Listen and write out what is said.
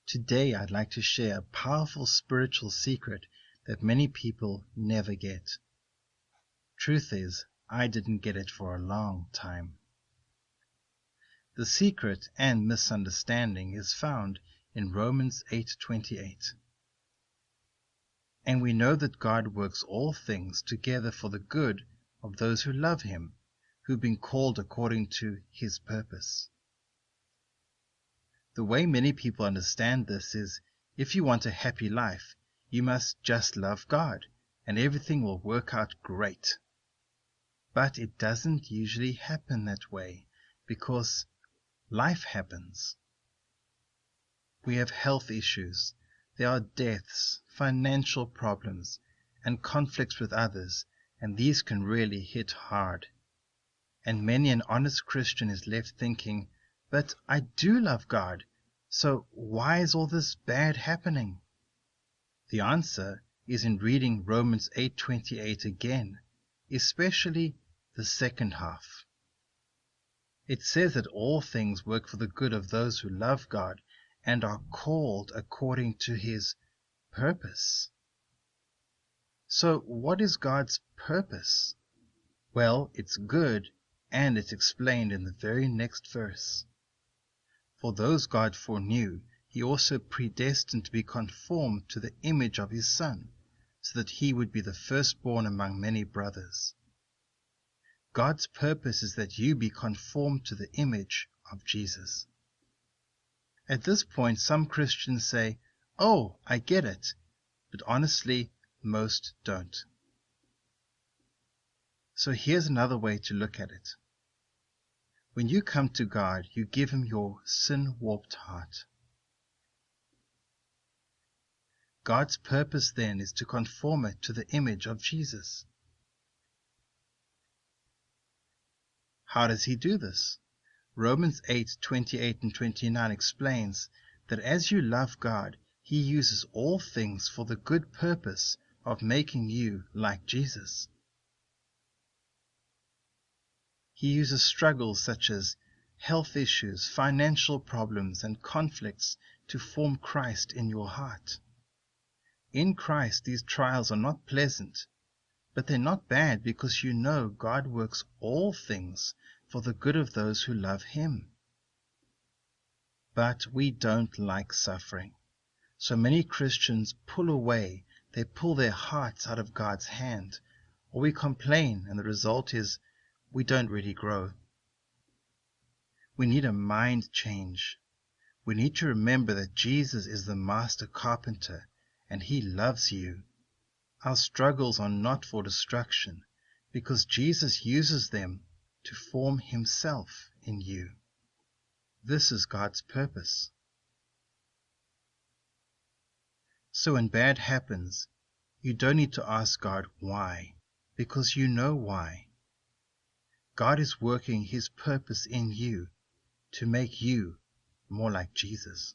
Today, I'd like to share a powerful spiritual secret that many people never get. Truth is, I didn't get it for a long time. The secret and misunderstanding is found in Romans 8:28. And we know that God works all things together for the good of those who love him, who've been called according to his purpose. The way many people understand this is, if you want a happy life, you must just love God, and everything will work out great. But it doesn't usually happen that way, because life happens. We have health issues, there are deaths, financial problems, and conflicts with others, and these can really hit hard. And many an honest Christian is left thinking, but I do love God, so why is all this bad happening? The answer is in reading Romans 8:28 again, especially the second half. It says that all things work for the good of those who love God and are called according to his purpose. So what is God's purpose? Well, it's good, and it's explained in the very next verse. For those God foreknew, he also predestined to be conformed to the image of his Son, so that he would be the firstborn among many brothers. God's purpose is that you be conformed to the image of Jesus. At this point, some Christians say, "Oh, I get it," but honestly, most don't. So here's another way to look at it. When you come to God, you give him your sin-warped heart. God's purpose then is to conform it to the image of Jesus. How does he do this? Romans 8:28 and 29 explains that as you love God, he uses all things for the good purpose of making you like Jesus. He uses struggles such as health issues, financial problems, and conflicts to form Christ in your heart. In Christ, these trials are not pleasant, but they're not bad because you know God works all things for the good of those who love him. But we don't like suffering. So many Christians pull away, they pull their hearts out of God's hand, or we complain, and the result is we don't really grow. We need a mind change. We need to remember that Jesus is the master carpenter, and he loves you. Our struggles are not for destruction, because Jesus uses them to form himself in you. This is God's purpose. So when bad happens, you don't need to ask God why, because you know why. God is working his purpose in you to make you more like Jesus.